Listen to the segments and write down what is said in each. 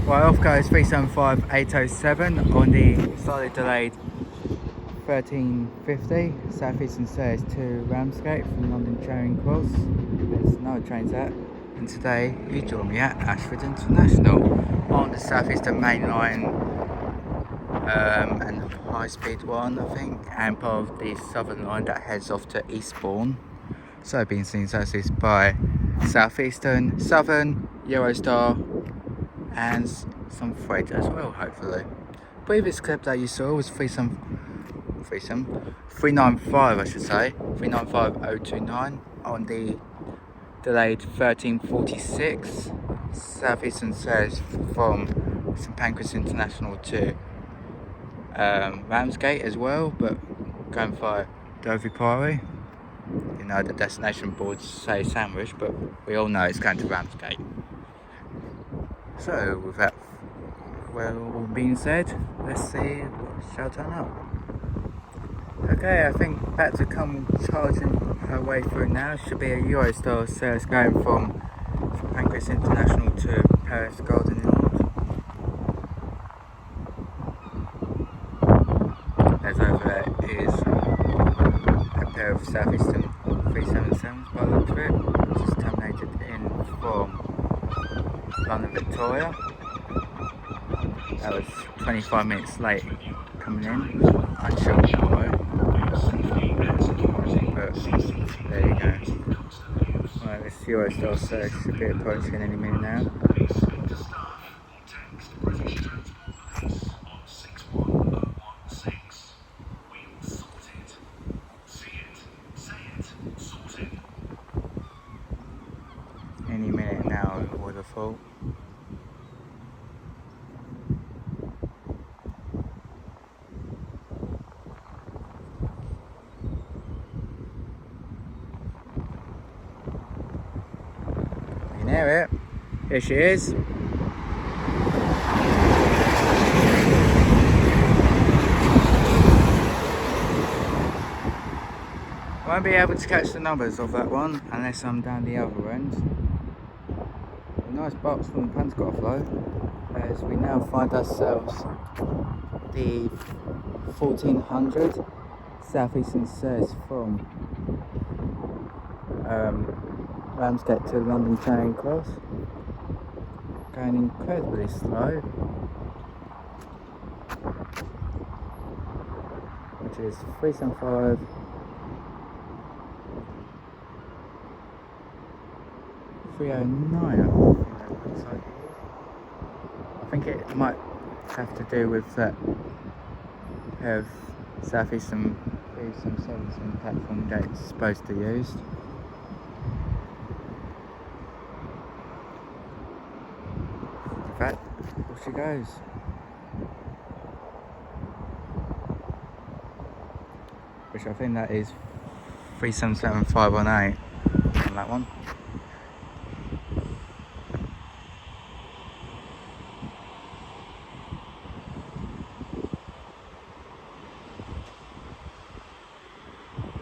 Right, off goes 375807 on the slightly delayed 1350 Southeastern Southern to Ramsgate from London Charing Cross. There's no trains out, and today you join me at Ashford International on the Southeastern main line and high speed one, I think, and part of the Southern line that heads off to Eastbourne. So being seen southeast by Southeastern, Southern, Eurostar, and some freight as well, hopefully. Previous clip that you saw was 395, I should say, 395029 on the delayed 1346 Southeastern says from St Pancras International to Ramsgate as well, but going via Dover Priory. You know, the destination boards say Sandwich, but we all know it's going to Ramsgate. So with that all being said, let's see what shall turn up. Okay, I think about to come charging her way through now. Should be a Eurostar service going from St Pancras International to Paris Garden Yard. As over there is a pair of Southeastern 377s by the looks of it, just terminated in from London Victoria. That was 25 minutes late coming in, unsure why, but there you go. Right, this Eurostar search should be approaching any minute now. Any minute now, I would have thought. Near it. Here she is. Won't be able to catch the numbers of that one unless I'm down the other end. A nice box from the Pantograph though, as we now find ourselves the 1400 Southeastern says from Ramsgate to London Charing Cross, going incredibly slow, which is 375 309. I think it might have to do with that pair of Southeastern 377 platform that it's supposed to use. Off she goes. Which I think that is 377518 on that one.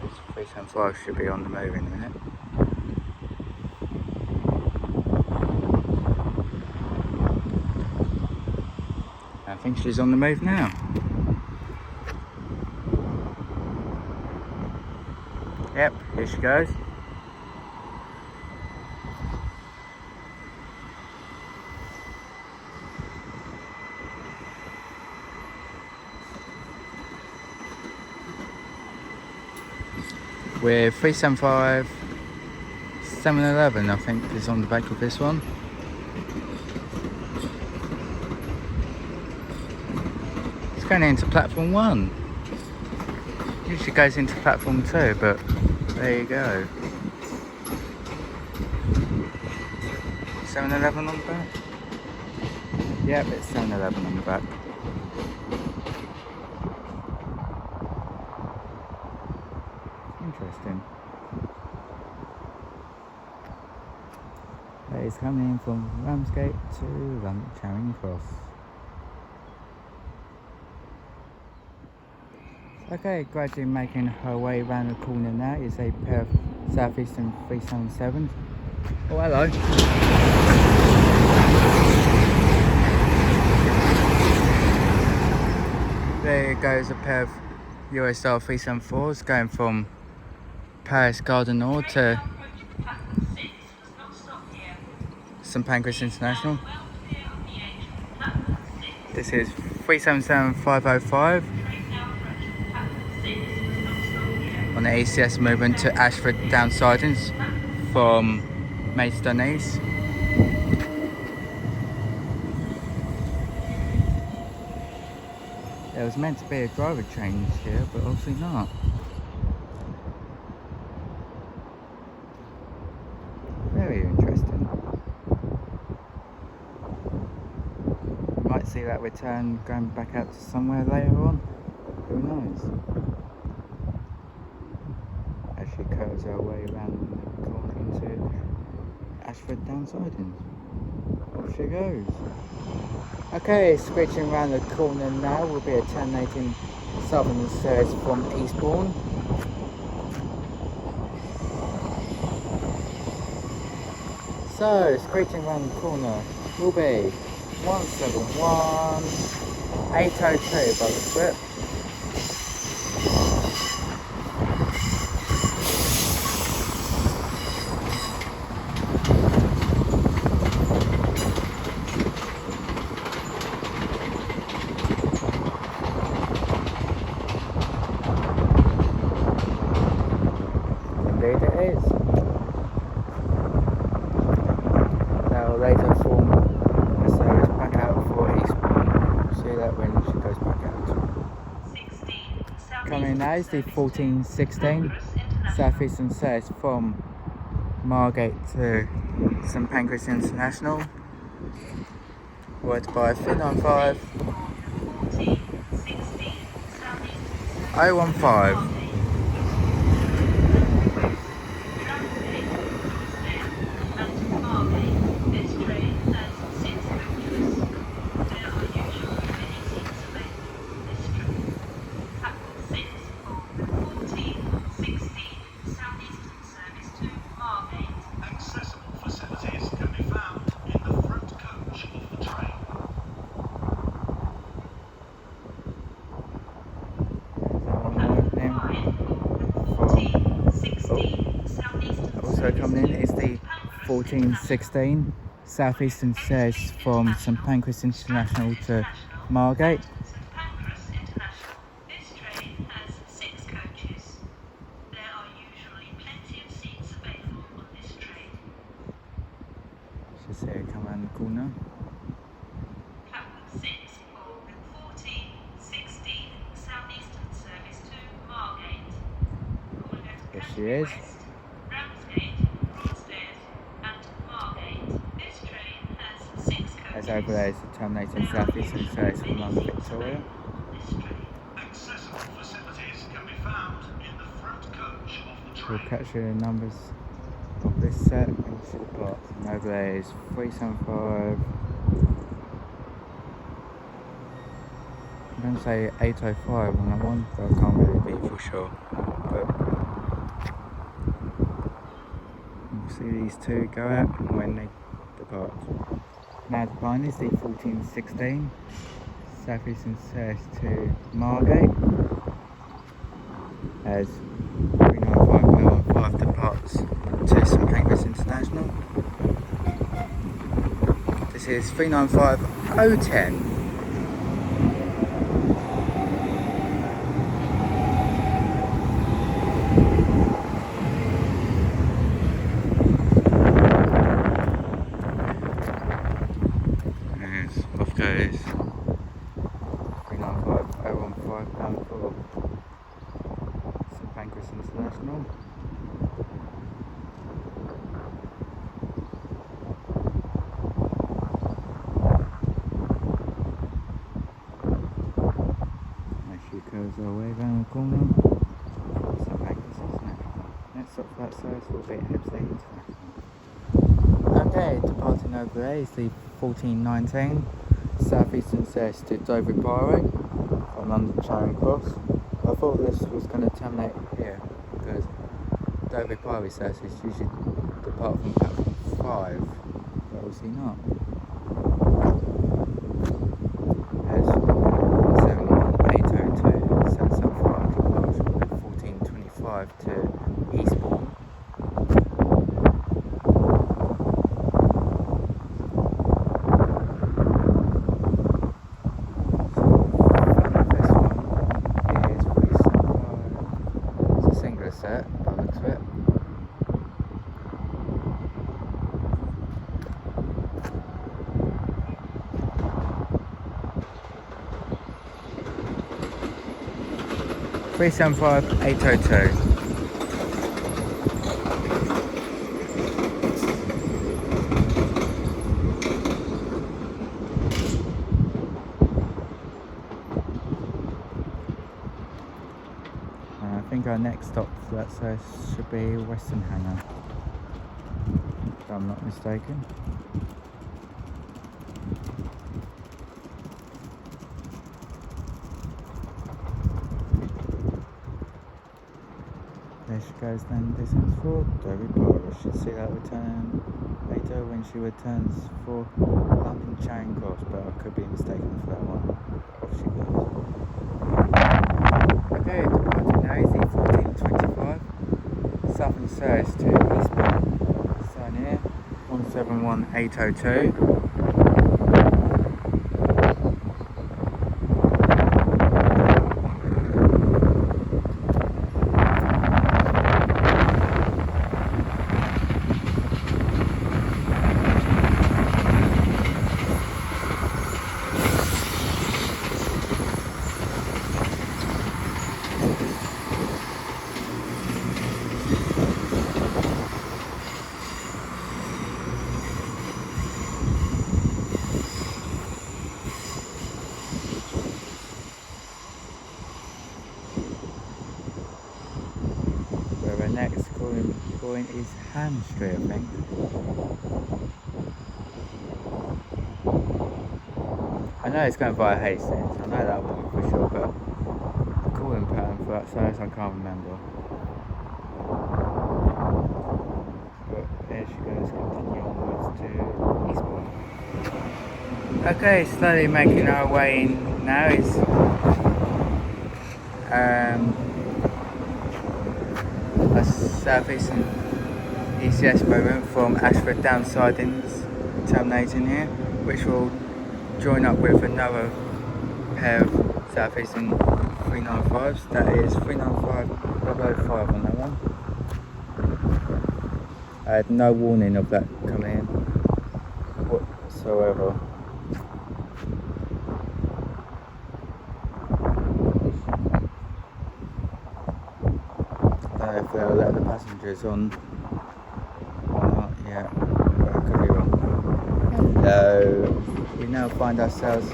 This 375 should be on the move in a minute. I think she's on the move now. Yep, here she goes. We're 375 711, I think, is on the back of this one. Going into platform 1. Usually goes into platform 2, but there you go. 711 on the back? Yep, it's 711 on the back. Interesting. That is coming in from Ramsgate to London Charing Cross. Okay, gradually making her way around the corner now is a pair of Southeastern 377s. Oh, hello. here goes a pair of Eurostar 374s going from Paris Garden Nord to St Pancras International. This is 377505 on the ECS movement to Ashford down Sidings from Maidstone East. There was meant to be a driver change here, but obviously not. Very interesting. You might see that return going back out to somewhere later on. Who knows? As she curves her way around the corner into Ashford down Sidings. Off she goes. Okay, switching around the corner now will be a terminating Southern service from Eastbourne. So, screeching around the corner will be 171 802 by the script. Indeed it is. Now later form the service back out for Eastbourne. See that when she goes back out. Coming now is the 1416 Southeastern service from Margate to St Pancras International. Worked by 395 015. Also coming in is the 1416 Southeastern service from St Pancras International to Margate. This train has 6 coaches. There are usually plenty of seats available on this train. Just here, come around the corner. Platform 6 for the 1416 Southeastern service to Margate. Calling at There she is. As over there is the terminating Southeastern service from London Victoria. Accessible facilities can be found in the front coach of the We'll train. capture the numbers of this set and see the plots. And over there is 375. I'm going to say 805 on that one, but I can't really be for sure. But we'll see these two go out when they depart. Now the line is the 1416 Southeastern service to Margate as 395 departs to St Pancras International. This is 395 010. Off goes 395 015 pound for St Pancras International. As she goes our way round the corner, St Pancras International. Next stop for that service will be Ebbsfleet International. Okay, departing over there is the 1419 Southeastern service to Dover Priory from London Charing Cross. I thought this was going to terminate here because Dover Priory services usually depart from platform 5, but obviously not. There's 71802 375 802. I think our next stop for that service should be Western Hangar, if I'm not mistaken. There she goes then, distance for Derby Park. We should see that return later when she returns for London Charing Cross, but I could be mistaken for that one. Off she goes. Okay, departing now is E1425, Southern service to Ebbsfleet. Sign here, 171802. Next point is Ham Street, I think. I know it's going via Hastings, I know that one for sure, but the calling pattern for that service I can't remember. But there she goes, continue onwards to Eastbourne. Okay, slowly making our way in now is a Southeastern ECS movement from Ashford down Sidings, terminating here, which will join up with another pair of Southeastern 395s. That is 395 005 on that one. I had no warning of that coming in whatsoever. If they'll let the passengers on or not, yeah, but I could be wrong. Hello, we now find ourselves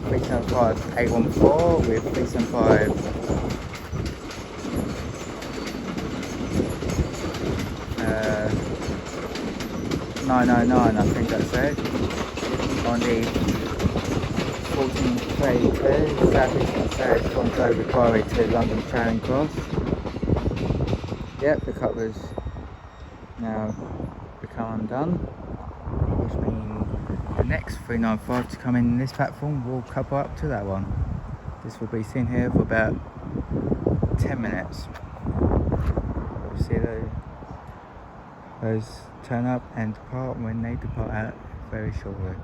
375 814 with 375 909, I think that's it, on the 1432 Southeastern service from Derby Park to London Charing Cross. Yep, the coupler's now become undone, which means the next 395 to come in this platform will couple up to that one. This will be seen here for about 10 minutes. We'll see those turn up and depart when they depart out very shortly.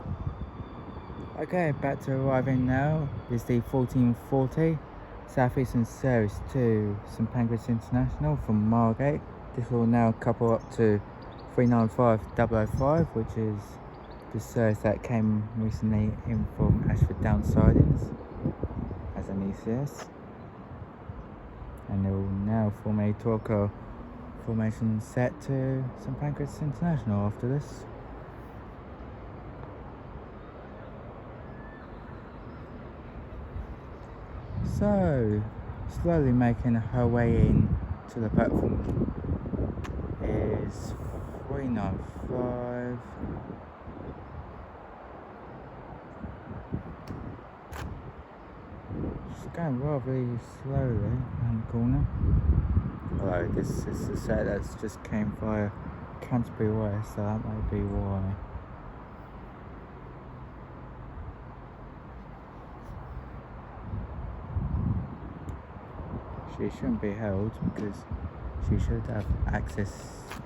Okay, back to arriving now is the 1440 Southeastern service to St Pancras International from Margate. This will now couple up to 395 005, which is the service that came recently in from Ashford down Sidings as an ECS. And they will now form a 12-car formation set to St Pancras International after this. So, slowly making her way in to the platform is 395. She's going rather slowly around the corner. Although this is the set that's just came via Canterbury West, so that might be why. She shouldn't be held because she should have access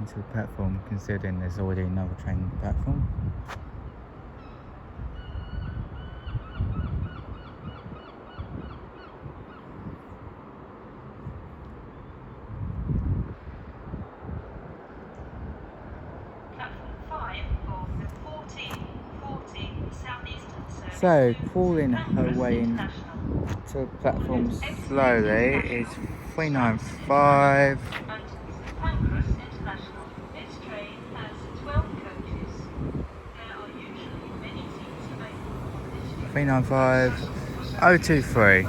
into the platform, considering there's already another train on the platform. Platform 5 of the 1440 Southeastern service So, to crawling St her Pancras way in International. to the platform slowly is 395. And St Pancras International. This train has 12 coaches. There are usually many seats available on this train. 395 023.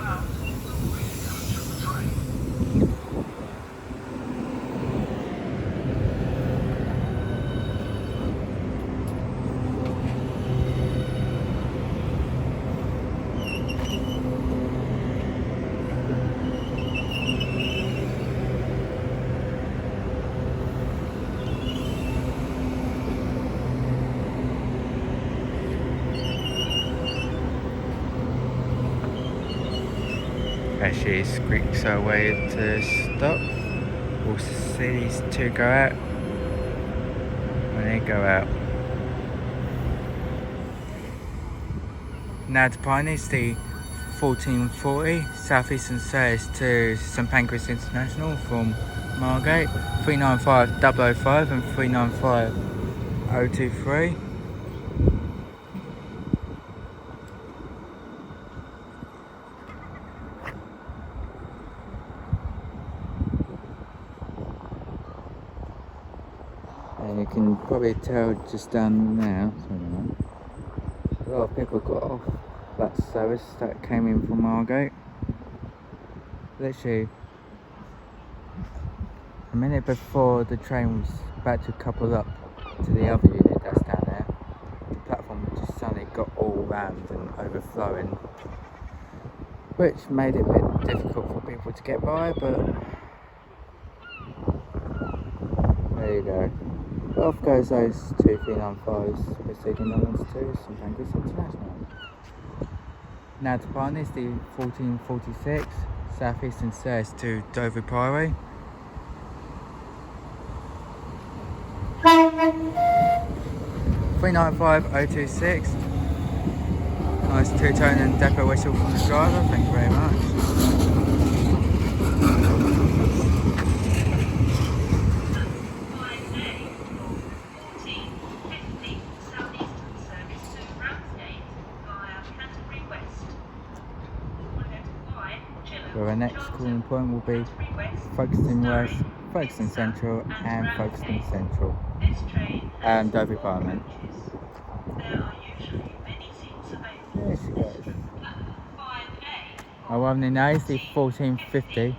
As she squeaks her way to stop, we'll see these two go out when they go out. Now departing is the 1440 Southeastern service to St Pancras International from Margate, 395 005 and 395 023. And you can probably tell just down now, a lot of people got off that service that came in from Margate. Literally a minute before the train was about to couple up to the other unit that's down there, the platform just suddenly got all rammed and overflowing, which made it a bit difficult for people to get by, but there you go. Off goes those two 395s proceeding on to St Pancras International. Now departing is the 1446 Southeastern service to Dover Priory. 395 026. Nice two-tone and depot whistle from the driver, thank you very much. Southeastern service to Ramsgate via Canterbury West. Where our next calling point will be Folkestone West, Folkestone Central and Folkestone Central. And Dover Parliament. There are usually many seats available. There she goes. Platform 5A. Our one in A is the 1450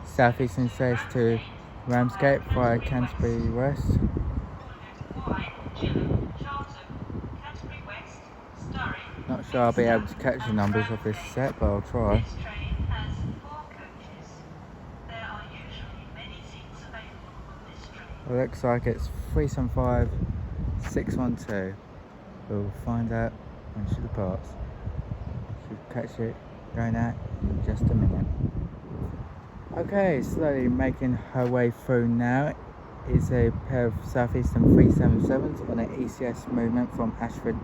Southeastern service to Ramsgate via Canterbury West. Not sure I'll be able to catch the numbers of this set, but I'll try. This train has 4 coaches. There are usually many seats available on this train. It looks like it's 375 612. We'll find out when she departs. Should catch it going out in just a minute. Okay, slowly making her way through now is a pair of Southeastern 377s on an ECS movement from Ashford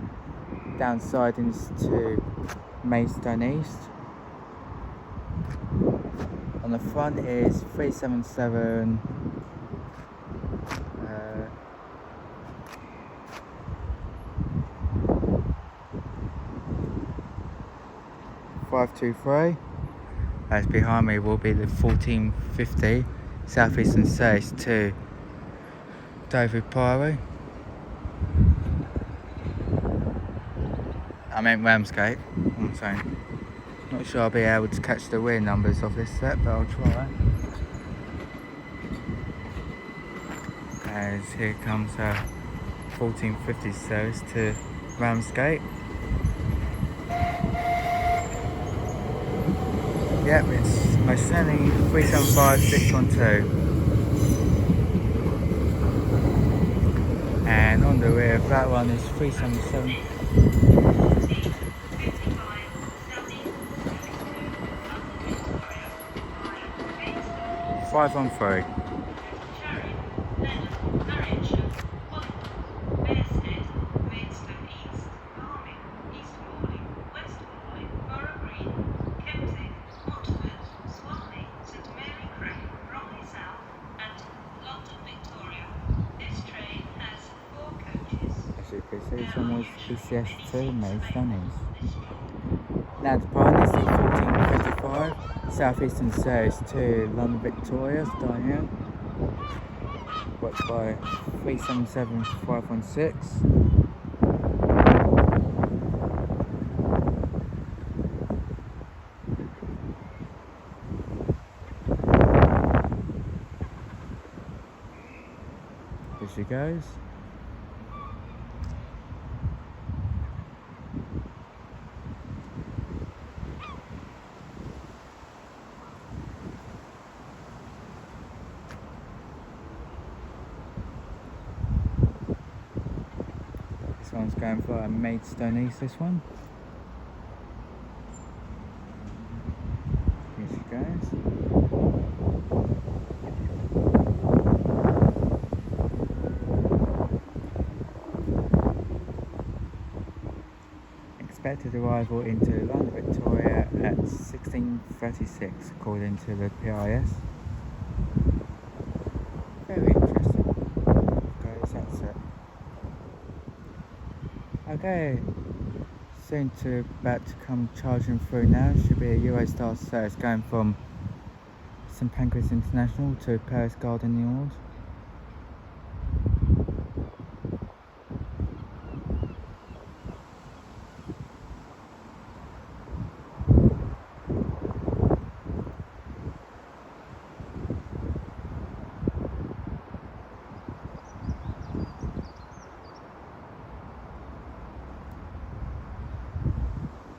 down sidings to Maidstone East. On the front is 377 523. As behind me will be the 1450 Southeastern service to Dover Priory. I meant Ramsgate, I'm saying. Not sure I'll be able to catch the rear numbers of this set, but I'll try. As here comes our 1450 service to Ramsgate. Yep, it's most certainly 375 612. And on the rear of that one is 377 513. This one was ECS2 Maidstone East. Now departing is the 375 Southeastern Service to London Victoria, starting here. Worked by 377 516. Here she goes. This one's going for Maidstone East, this one. Here she goes. Expected arrival into London Victoria at 16:36 according to the PIS. Very interesting. Guys, that's it. Okay, soon to about to come charging through now. Should be a Eurostar service going from St Pancras International to Paris Gare du Nord.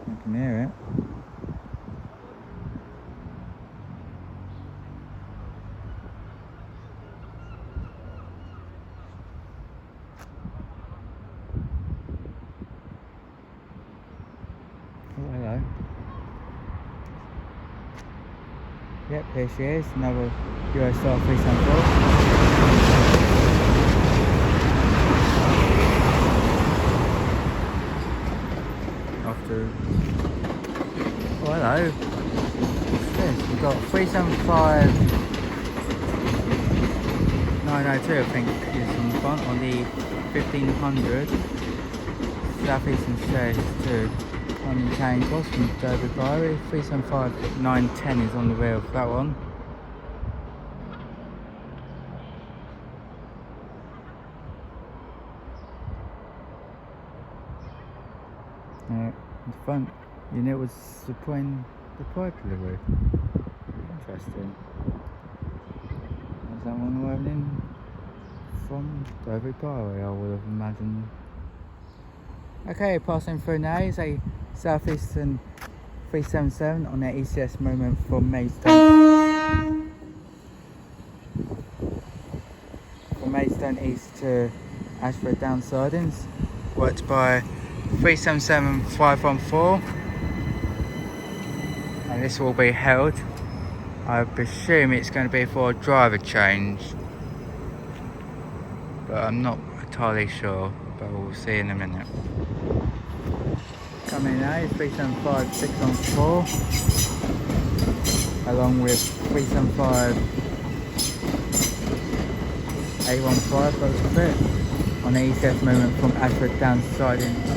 I can hear it. Oh, hello. Yep, here she is, another Eurostar 374. Oh, hello. What's this? We've got 375 902, I think, is on the front on the 1500 Southeastern Service to London Charing Cross from Derby Priory. 375 910 is on the rear of that one. In front unit was supplying the pipe delivery. Interesting. Is that one arriving in from Derby Priory, I would have imagined. Okay, passing through now is a Southeastern 377 on their ECS movement from Maidstone. From Maidstone East to Ashford down Sidings. Worked by 377 514, and this will be held. I presume it's going to be for a driver change, but I'm not entirely sure, but we'll see in a minute. Coming now is 375 614 along with 375 815 both of it on the ECS movement from Ashford down Sidings.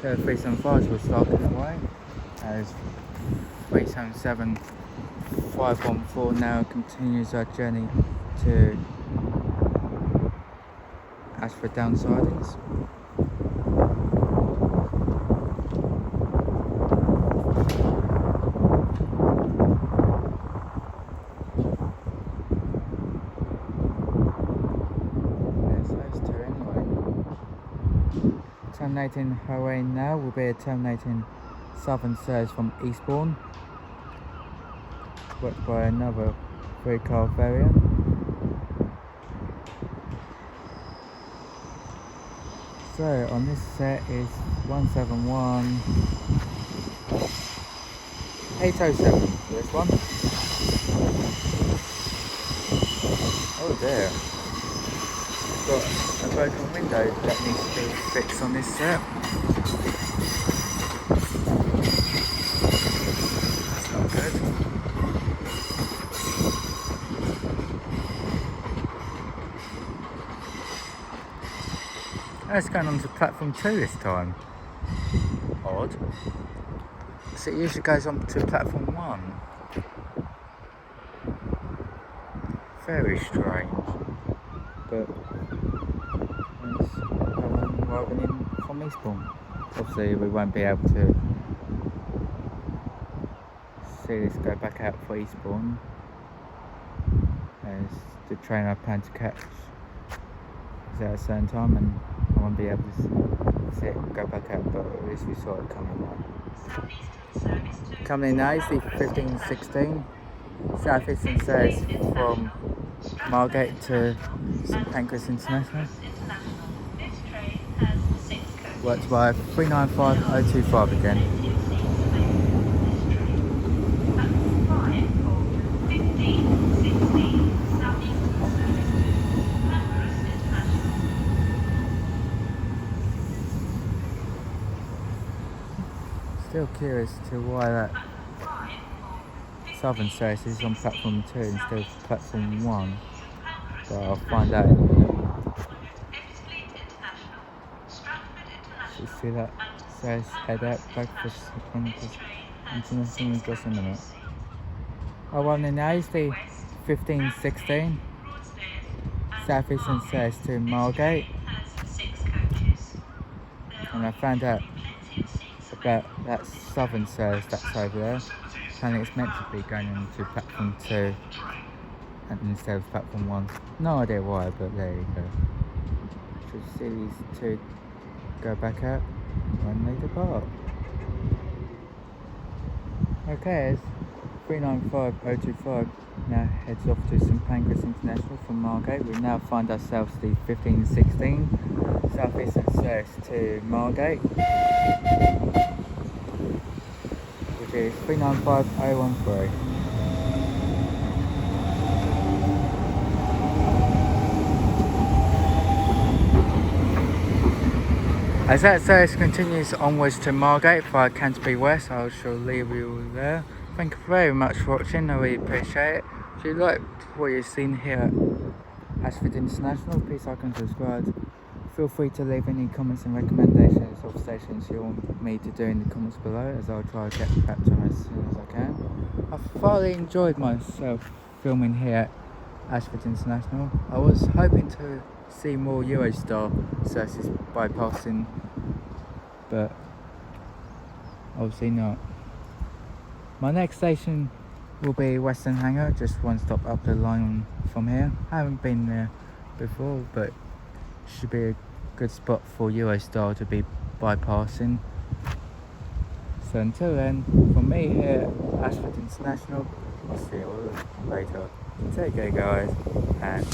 As 375 will start in the way, as 377 514 now continues our journey to Ashford down Sidings. Terminating highway now will be a terminating southern service from Eastbourne, worked by another 3-car variant. So on this set is 171 807 for this one. Oh dear. Got a broken window that needs to be fixed on this set. That's not good. It's going on to platform 2 this time. Odd. So it usually goes on to platform 1. Very strange. But it's rolling in from Eastbourne. Obviously we won't be able to see this go back out for Eastbourne, as the train I plan to catch is at a certain time and I won't be able to see it go back out, but at least we saw it coming now. Coming in now is the 1516 Southeastern service from Margate to St Pancras International. Worked by 395025 again. Still curious to why that Southern service is on platform 2 instead of platform 1, but I'll find out in a minute. So see that service head out back for International in just a minute. Our one in now is the 1516 Southeastern service to Margate, and I found out about that Southern service that's over there, and it's meant to be going into platform 2 and instead of platform 1. No idea why, but there you go. Should see these two go back out when they depart. Okay, it's 395025 now heads off to St Pancras International from Margate. We now find ourselves the 1516 Southeastern service to Margate, which is 395013. As that service continues onwards to Margate via Canterbury West, I shall leave you there. Thank you very much for watching, I really appreciate it. If you liked what you've seen here at Ashford International, please like and subscribe. Feel free to leave any comments and recommendations of stations you want me to do in the comments below, as I'll try to get back to them as soon as I can. I've thoroughly enjoyed myself filming here at Ashford International. I was hoping to see more Eurostar services bypassing, but obviously not. My next station will be Western Hangar, just one stop up the line from here. I haven't been there before, but it should be a good spot for Eurostar to be bypassing. So until then, from me here at Ashford International, I'll see you all later. Take care guys, and